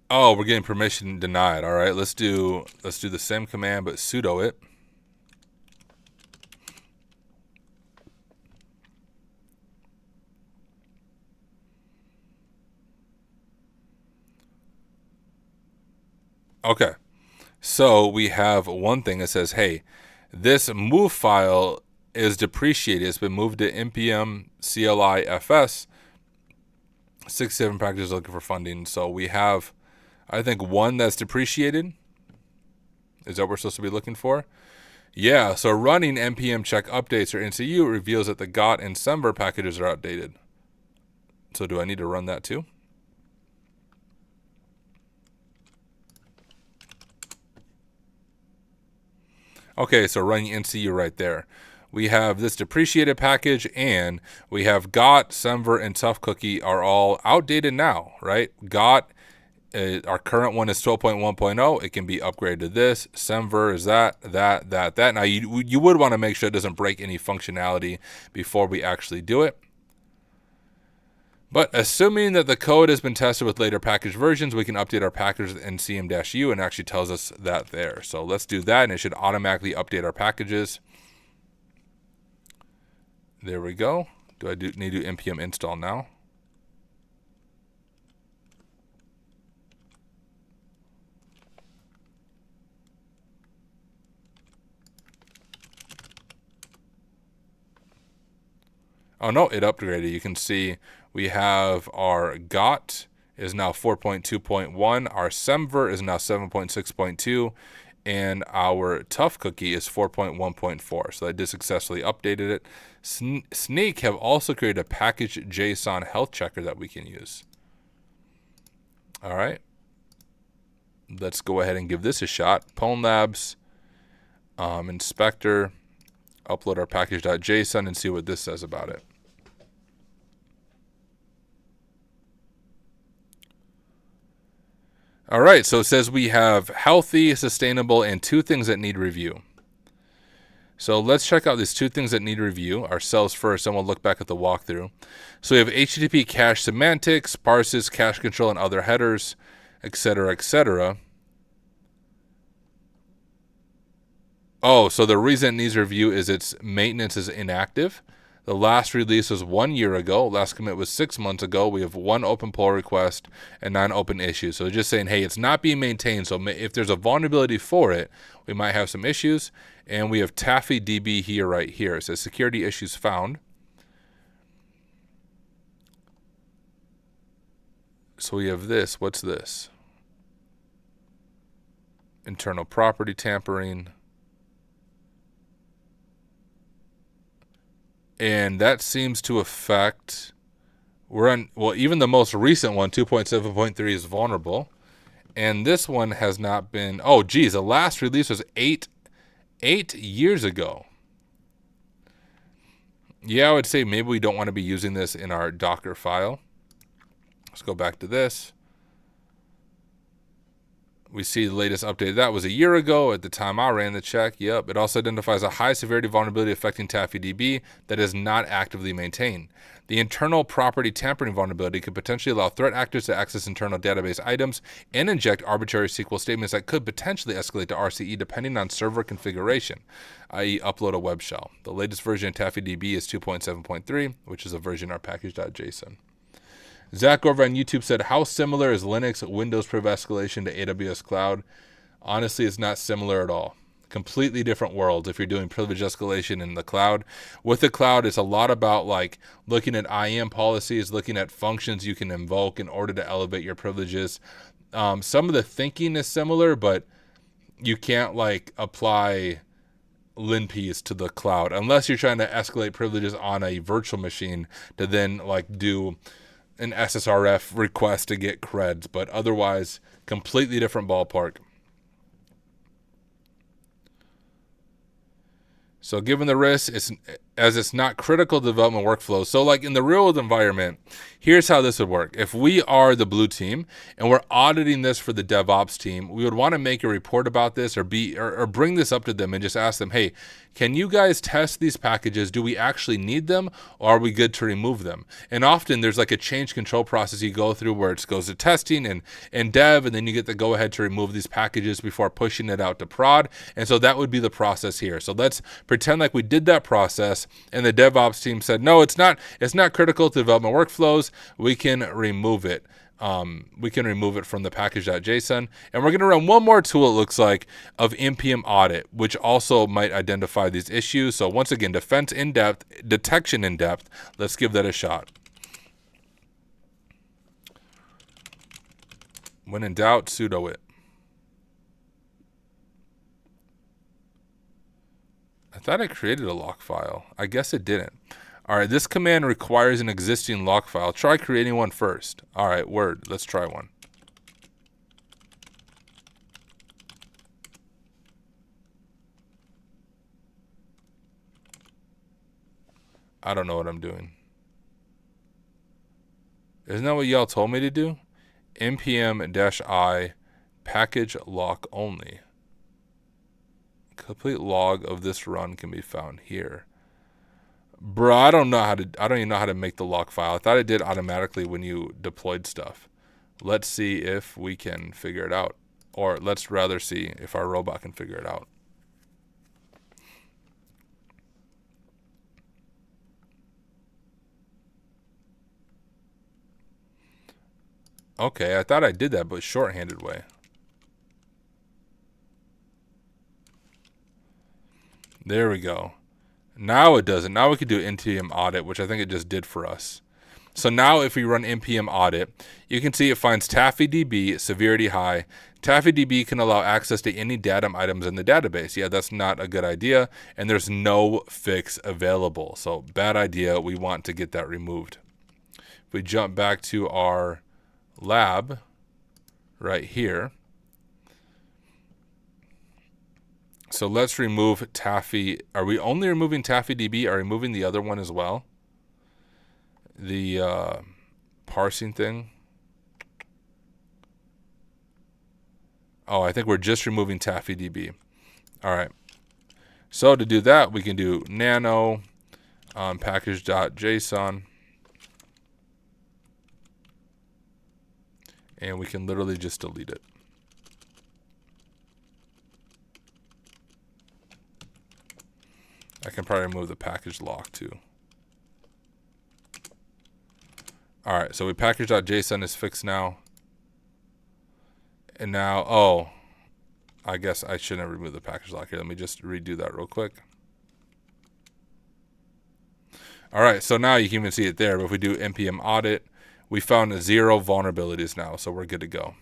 Oh, we're getting permission denied. All right, let's do the same command but sudo it. Okay, so we have one thing that says, hey, this move file is depreciated. It's been moved to npm CLI FS. 67 packages looking for funding. So we have, I think, one that's depreciated. Is that what we're supposed to be looking for? Yeah, so running npm check updates or NCU reveals that the GOT and Semver packages are outdated. So do I need to run that too? Okay, so running NCU right there. We have this depreciated package, and we have GOT, Semver, and Tough Cookie are all outdated now, right? GOT, our current one is 12.1.0. It can be upgraded to this. Semver is that. Now, you would want to make sure it doesn't break any functionality before we actually do it. But assuming that the code has been tested with later package versions, we can update our package with ncm-u, and it actually tells us that there. So let's do that, and it should automatically update our packages. There we go. Do I need to do npm install now? Oh no, it upgraded. You can see we have our GOT is now 4.2.1. Our SEMVer is now 7.6.2. And our tough cookie is 4.1.4. So I did successfully updated it. Sneak have also created a package JSON health checker that we can use. All right. Let's go ahead and give this a shot. Pwn Labs, inspector, upload our package.json and see what this says about it. All right, so it says we have healthy, sustainable, and 2 things that need review. So let's check out these 2 things that need review ourselves first, and we'll look back at the walkthrough. So we have HTTP cache semantics, parses, cache control, and other headers, etc., etc. Oh, so the reason it needs review is its maintenance is inactive. The last release was 1 year ago. Last commit was 6 months ago. We have 1 open pull request and 9 open issues. So it's just saying, hey, it's not being maintained. So if there's a vulnerability for it, we might have some issues. And we have TaffyDB here, right here. It says security issues found. So we have this. What's this? Internal property tampering. And that seems to affect, even the most recent one, 2.7.3 is vulnerable. And this one has not been, oh geez, the last release was 8 years ago. Yeah, I would say maybe we don't want to be using this in our Docker file. Let's go back to this. We see the latest update. That was a year ago at the time I ran the check. Yep. It also identifies a high severity vulnerability affecting TaffyDB that is not actively maintained. The internal property tampering vulnerability could potentially allow threat actors to access internal database items and inject arbitrary SQL statements that could potentially escalate to RCE depending on server configuration, i.e. upload a web shell. The latest version of TaffyDB is 2.7.3, which is a version of our package.json. Zach over on YouTube said, how similar is Linux Windows priv escalation to AWS Cloud? Honestly, it's not similar at all. Completely different worlds if you're doing privilege escalation in the cloud. With the cloud, it's a lot about like looking at IAM policies, looking at functions you can invoke in order to elevate your privileges. Some of the thinking is similar, but you can't like apply linpiece to the cloud unless you're trying to escalate privileges on a virtual machine to then like do an SSRF request to get creds, but otherwise completely different ballpark. So given the risk, it's not critical development workflows. So like in the real world environment, here's how this would work. If we are the blue team and we're auditing this for the DevOps team, we would want to make a report about this or bring this up to them and just ask them, hey, can you guys test these packages? Do we actually need them or are we good to remove them? And often there's like a change control process you go through where it goes to testing and dev, and then you get the go ahead to remove these packages before pushing it out to prod. And so that would be the process here. So let's pretend like we did that process and the DevOps team said, no, it's not critical to development workflows. We can remove it. We can remove it from the package.json. And we're going to run one more tool, it looks like, of npm audit, which also might identify these issues. So once again, defense in depth, detection in depth. Let's give that a shot. When in doubt, sudo it. I thought I created a lock file. I guess it didn't. All right, this command requires an existing lock file. Try creating one first. All right, word. Let's try one. I don't know what I'm doing. Isn't that what y'all told me to do? npm-i package lock only. Complete log of this run can be found here. Bro, I don't even know how to make the lock file. I thought it did automatically when you deployed stuff. Let's see if we can figure it out. Or let's rather see if our robot can figure it out. Okay, I thought I did that, but shorthanded way. There we go. Now it doesn't. Now we can do npm audit, which I think it just did for us. So now if we run npm audit, you can see it finds TaffyDB severity high. TaffyDB can allow access to any datum items in the database. Yeah, that's not a good idea, and there's no fix available. So bad idea. We want to get that removed. If we jump back to our lab right here, so let's remove Taffy. Are we only removing TaffyDB? Are we removing the other one as well? The parsing thing. Oh, I think we're just removing TaffyDB. All right. So to do that, we can do nano package.json. And we can literally just delete it. I can probably remove the package lock too. All right, so we package.json is fixed now. And now, oh, I guess I shouldn't remove the package lock here. Let me just redo that real quick. All right, so now you can even see it there. But if we do npm audit, we found 0 vulnerabilities now, so we're good to go.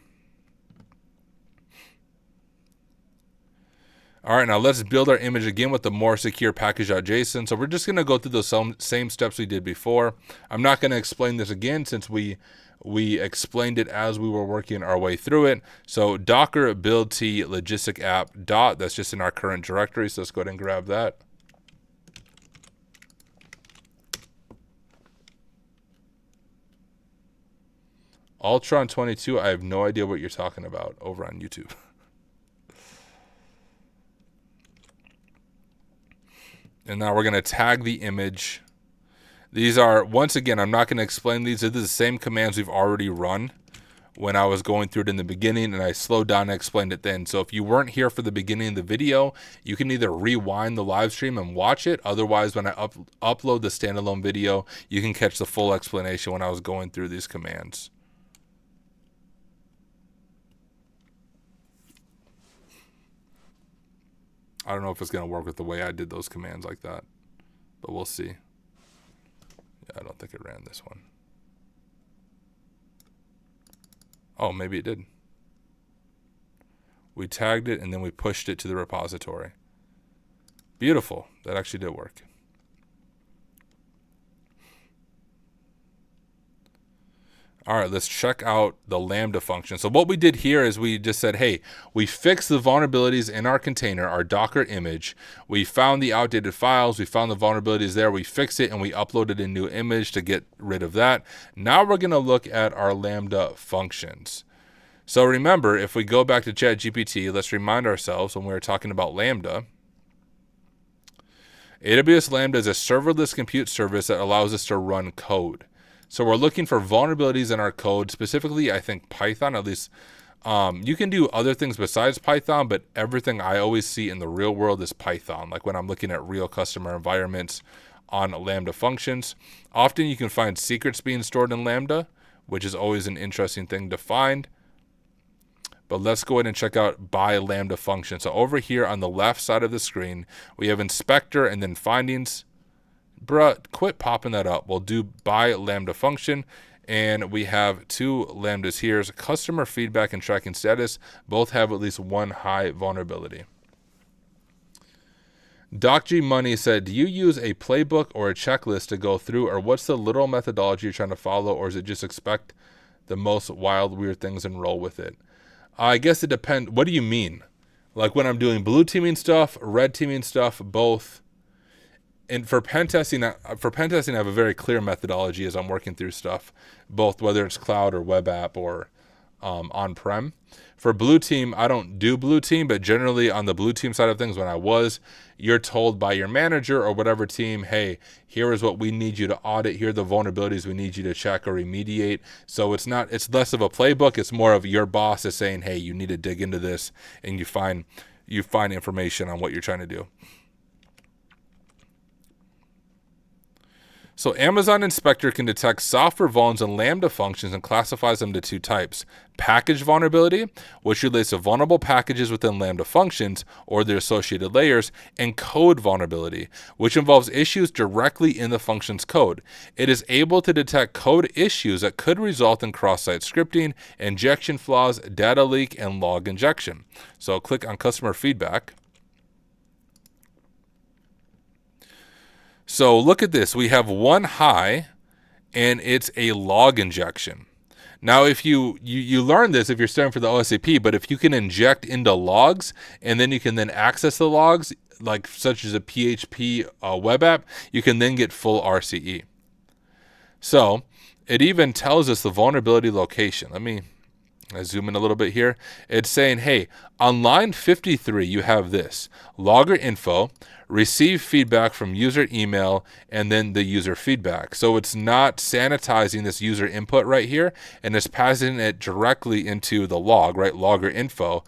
All right, now let's build our image again with the more secure package.json. So we're just going to go through those same steps we did before. I'm not going to explain this again since we explained it as we were working our way through it. So docker build t logistic app dot, that's just in our current directory. So let's go ahead and grab that. Ultron 22, I have no idea what you're talking about over on YouTube. And now we're going to tag the image. These are, once again, I'm not going to explain these. These are the same commands we've already run when I was going through it in the beginning, and I slowed down and explained it then. So if you weren't here for the beginning of the video, you can either rewind the live stream and watch it. Otherwise, when I upload the standalone video, you can catch the full explanation when I was going through these commands. I don't know if it's going to work with the way I did those commands like that, but we'll see. Yeah, I don't think it ran this one. Oh, maybe it did. We tagged it and then we pushed it to the repository. Beautiful. That actually did work. All right, let's check out the Lambda function. So what we did here is we just said, hey, we fixed the vulnerabilities in our container, our Docker image. We found the outdated files. We found the vulnerabilities there. We fixed it and we uploaded a new image to get rid of that. Now we're going to look at our Lambda functions. So remember, if we go back to ChatGPT, let's remind ourselves when we were talking about Lambda. AWS Lambda is a serverless compute service that allows us to run code. So we're looking for vulnerabilities in our code, specifically, I think, Python. At least you can do other things besides Python, but everything I always see in the real world is Python, like when I'm looking at real customer environments on Lambda functions. Often you can find secrets being stored in Lambda, which is always an interesting thing to find. But let's go ahead and check out by Lambda function. So over here on the left side of the screen, we have inspector and then findings. Bruh, quit popping that up. We'll do by Lambda function, and we have 2 Lambdas here. Customer feedback and tracking status both have at least 1 high vulnerability. DocG Money said, do you use a playbook or a checklist to go through, or what's the literal methodology you're trying to follow, or is it just expect the most wild, weird things and roll with it? I guess it depends. What do you mean? Like when I'm doing blue teaming stuff, red teaming stuff, both. And for pen testing, I have a very clear methodology as I'm working through stuff, both whether it's cloud or web app or on-prem. For blue team, I don't do blue team, but generally on the blue team side of things, you're told by your manager or whatever team, hey, here is what we need you to audit. Here are the vulnerabilities we need you to check or remediate. So it's less of a playbook. It's more of your boss is saying, hey, you need to dig into this, and you find information on what you're trying to do. So Amazon Inspector can detect software vulns and Lambda functions and classifies them to two types. Package vulnerability, which relates to vulnerable packages within Lambda functions or their associated layers, and code vulnerability, which involves issues directly in the function's code. It is able to detect code issues that could result in cross-site scripting, injection flaws, data leak, and log injection. So I'll click on customer feedback. So look at this. We have one high, and it's a log injection. Now, if you learn this if you're studying for the OSCP, but if you can inject into logs, and then you can then access the logs, like such as a PHP web app, you can then get full RCE. So it even tells us the vulnerability location. Let me zoom in a little bit here. It's saying, hey, on line 53, you have this logger info, receive feedback from user email, and then the user feedback. So it's not sanitizing this user input right here, and it's passing it directly into the log, right? Logger info.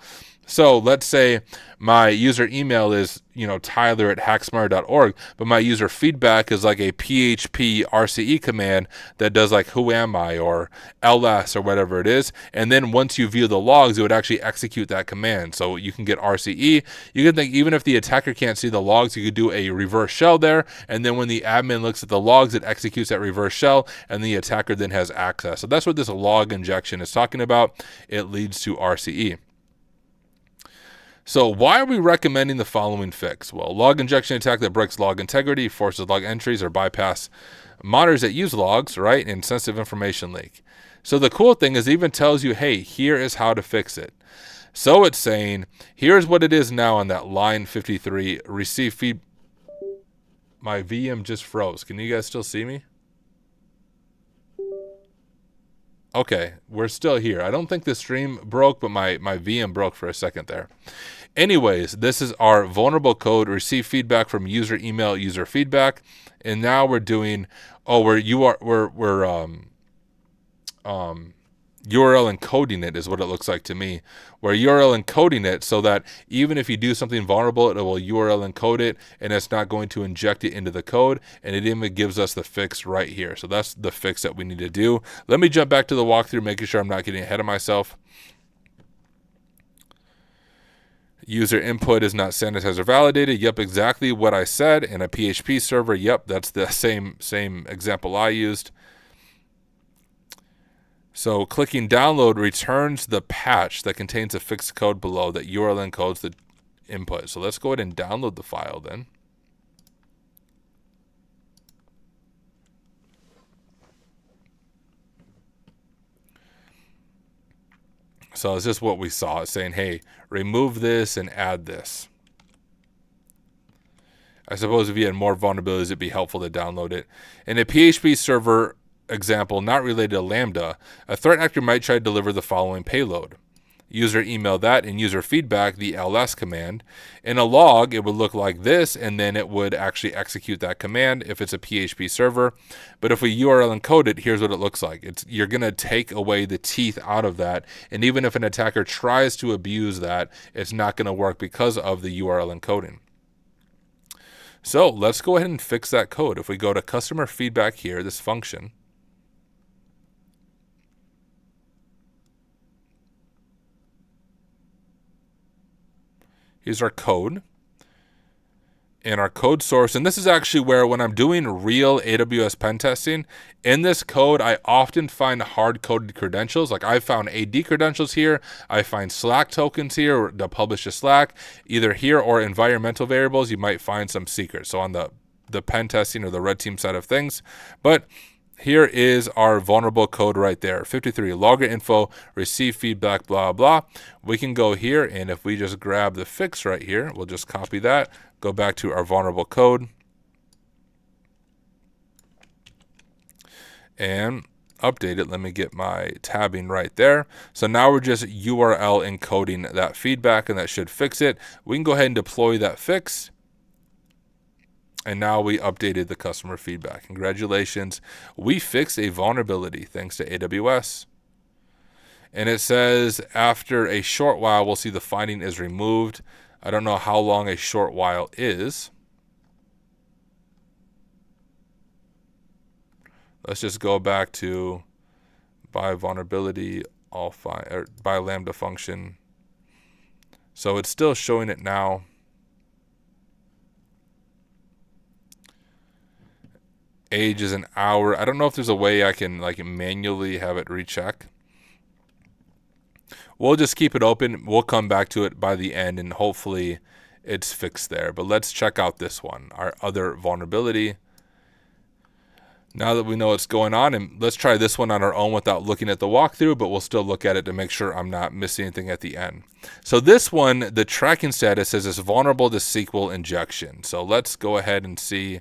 So let's say my user email is, Tyler@hacksmarter.org, but my user feedback is like a PHP RCE command that does like who am I or ls or whatever it is. And then once you view the logs, it would actually execute that command. So you can get RCE. You can think even if the attacker can't see the logs, you could do a reverse shell there. And then when the admin looks at the logs, it executes that reverse shell and the attacker then has access. So that's what this log injection is talking about. It leads to RCE. So why are we recommending the following fix? Well, log injection attack that breaks log integrity, forces log entries, or bypass monitors that use logs, right? And sensitive information leak. So the cool thing is it even tells you, hey, here is how to fix it. So it's saying, here's what it is now on that line 53, receive feed. My VM just froze. Can you guys still see me? Okay, we're still here. I don't think the stream broke, but my VM broke for a second there. Anyways, this is our vulnerable code, receive feedback from user email, user feedback. And now we're doing, we're URL encoding it is what it looks like to me. We're URL encoding it so that even if you do something vulnerable, it will URL encode it and it's not going to inject it into the code. And it even gives us the fix right here. So that's the fix that we need to do. Let me jump back to the walkthrough, making sure I'm not getting ahead of myself. User input is not sanitized or validated. Yep, exactly what I said. In a PHP server, yep, that's the same example I used. So clicking download returns the patch that contains the fixed code below that URL encodes the input. So let's go ahead and download the file then. So it's just what we saw. It's saying, hey, remove this and add this. I suppose if you had more vulnerabilities, it'd be helpful to download it. In a PHP server example not related to Lambda, a threat actor might try to deliver the following payload. User email that and user feedback, the ls command. In a log, it would look like this, and then it would actually execute that command if it's a PHP server. But if we URL encode it, here's what it looks like. You're going to take away the teeth out of that, and even if an attacker tries to abuse that, it's not going to work because of the URL encoding. So let's go ahead and fix that code. If we go to customer feedback here, this function, here's our code and our code source. And this is actually where when I'm doing real AWS pen testing, in this code, I often find hard-coded credentials. Like I found AD credentials here. I find Slack tokens here to publish to Slack. Either here or environmental variables, you might find some secrets. So on the pen testing or the red team side of things. But here is our vulnerable code right there. 53, logger info, receive feedback, blah, blah. We can go here, and if we just grab the fix right here, we'll just copy that, go back to our vulnerable code, and update it. Let me get my tabbing right there. So now we're just URL encoding that feedback, and that should fix it. We can go ahead and deploy that fix. And now we updated the customer feedback. Congratulations. We fixed a vulnerability thanks to AWS. And it says after a short while, we'll see the finding is removed. I don't know how long a short while is. Let's just go back to by vulnerability, all fine, or by Lambda function. So it's still showing it now. Age is an hour. I don't know if there's a way I can like manually have it recheck. We'll just keep it open. We'll come back to it by the end and hopefully it's fixed there. But let's check out this one, our other vulnerability. Now that we know what's going on, and let's try this one on our own without looking at the walkthrough, but we'll still look at it to make sure I'm not missing anything at the end. So this one, the tracking status says it's vulnerable to SQL injection. So let's go ahead and see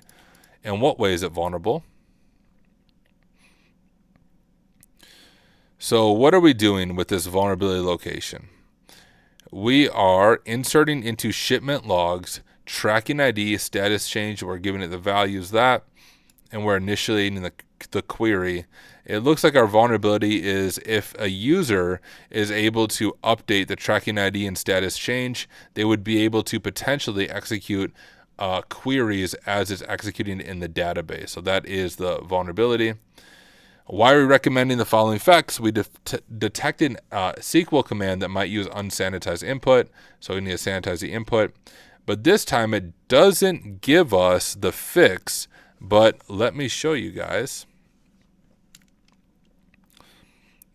in what way is it vulnerable. So what are we doing with this vulnerability location? We are inserting into shipment logs, tracking ID, status change. We're giving it the values that, and we're initiating the query. It looks like our vulnerability is if a user is able to update the tracking ID and status change, they would be able to potentially execute queries as it's executing in the database. So that is the vulnerability. Why are we recommending the following effects? We detected a SQL command that might use unsanitized input, so we need to sanitize the input. But this time it doesn't give us the fix, but let me show you guys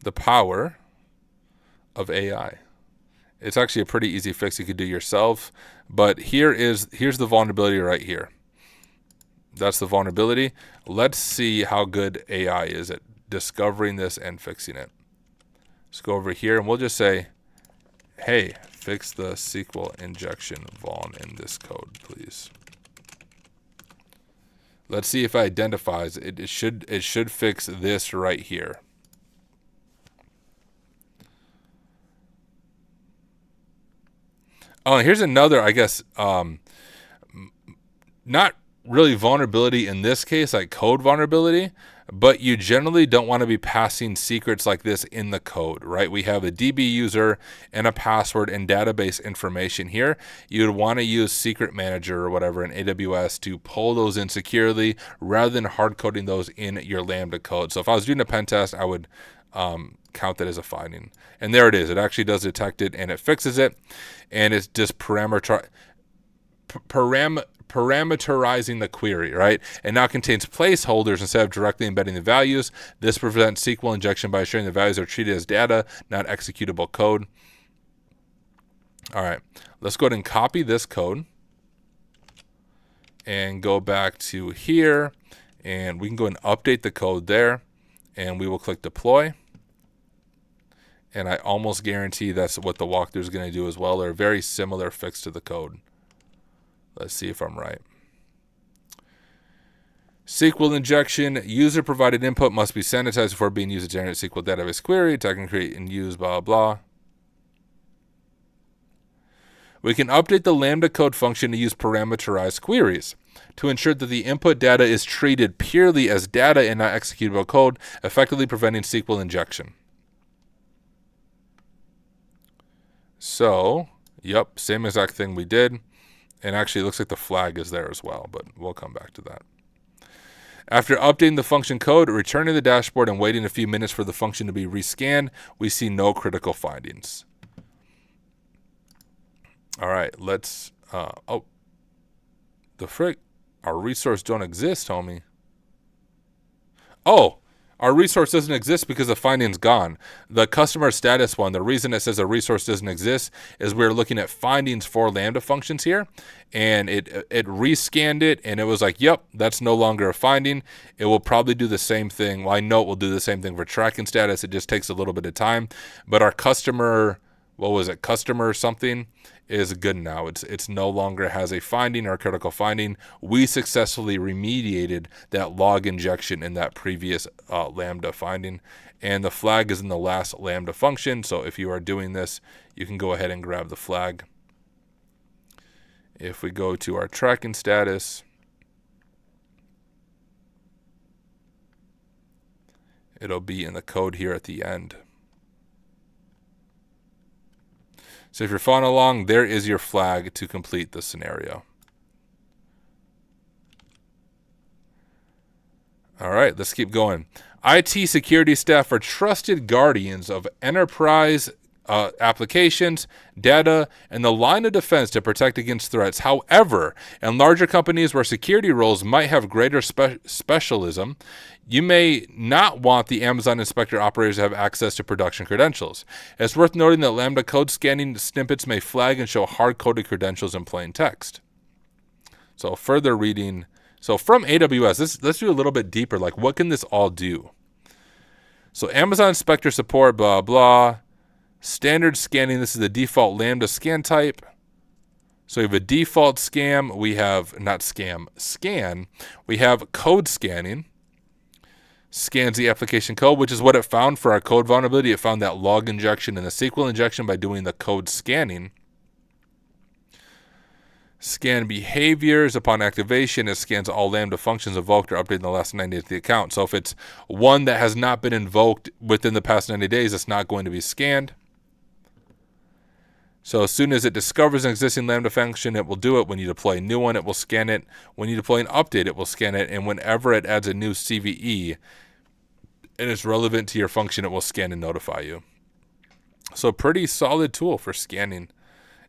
the power of AI. It's actually a pretty easy fix you could do yourself, but here's the vulnerability right here. That's the vulnerability. Let's see how good AI is at discovering this and fixing it. Let's go over here and we'll just say, hey, fix the SQL injection vuln in this code, please. Let's see if it identifies it. It should fix this right here. Oh, and here's another, I guess, not really vulnerability in this case, like code vulnerability, but you generally don't want to be passing secrets like this in the code, right? We have a DB user and a password and database information here. You'd want to use Secret Manager or whatever in AWS to pull those in securely rather than hard coding those in your Lambda code. So if I was doing a pen test, I would count that as a finding. And there it is. It actually does detect it and it fixes it. And it's just parameterizing the query, right? It now contains placeholders instead of directly embedding the values. This prevents SQL injection by ensuring the values are treated as data, not executable code. All right, let's go ahead and copy this code and go back to here, and we can go and update the code there, and we will click deploy. And I almost guarantee that's what the walkthrough is going to do as well. They're a very similar fix to the code. Let's see if I'm right. SQL injection, user provided input must be sanitized before being used to generate SQL database query. Tag and create and use blah, blah. We can update the Lambda code function to use parameterized queries to ensure that the input data is treated purely as data and not executable code, effectively preventing SQL injection. So, yep, same exact thing we did. And actually, it looks like the flag is there as well, but we'll come back to that. After updating the function code, returning to the dashboard, and waiting a few minutes for the function to be rescanned, we see no critical findings. All right, let's, oh, the frick, our resource don't exist, homie. Oh, our resource doesn't exist because the finding's gone. The customer status one, the reason it says a resource doesn't exist is we're looking at findings for Lambda functions here, and it rescanned it, and it was like, yep, that's no longer a finding. It will probably do the same thing. Well, I know it will do the same thing for tracking status. It just takes a little bit of time. But our customer, what was it, customer something, is good now. It's no longer has a finding or a critical finding. We successfully remediated that log injection in that previous Lambda finding, and the flag is in the last Lambda function. So if you are doing this, you can go ahead and grab the flag. If we go to our tracking status, it'll be in the code here at the end. So if you're following along, there is your flag to complete the scenario. All right, let's keep going. IT security staff are trusted guardians of enterprise applications, data, and the line of defense to protect against threats. However, in larger companies where security roles might have greater specialism, you may not want the Amazon Inspector operators to have access to production credentials. It's worth noting that Lambda code scanning snippets may flag and show hard-coded credentials in plain text. So further reading. So from AWS, let's do a little bit deeper. Like, what can this all do? So Amazon Inspector support, blah, blah. Standard scanning, this is the default Lambda scan type. So we have a default scan. We have, scan. We have code scanning. Scans the application code, which is what it found for our code vulnerability. It found that log injection and the SQL injection by doing the code scanning. Scan behaviors upon activation. It scans all Lambda functions invoked or updated in the last 90 days of the account. So if it's one that has not been invoked within the past 90 days, it's not going to be scanned. So as soon as it discovers an existing Lambda function, it will do it. When you deploy a new one, it will scan it. When you deploy an update, it will scan it. And whenever it adds a new CVE and it's relevant to your function, it will scan and notify you. So pretty solid tool for scanning.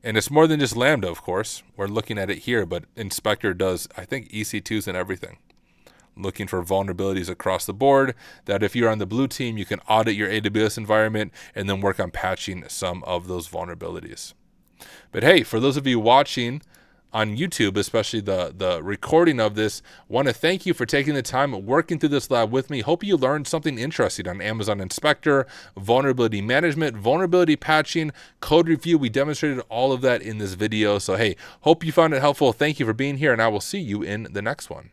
And it's more than just Lambda, of course. We're looking at it here, but Inspector does, I think, EC2s and everything. Looking for vulnerabilities across the board that if you're on the blue team, you can audit your AWS environment and then work on patching some of those vulnerabilities. But hey, for those of you watching on YouTube, especially the recording of this, want to thank you for taking the time working through this lab with me. Hope you learned something interesting on Amazon Inspector, vulnerability management, vulnerability patching, code review. We demonstrated all of that in this video. So hey, hope you found it helpful. Thank you for being here, and I will see you in the next one.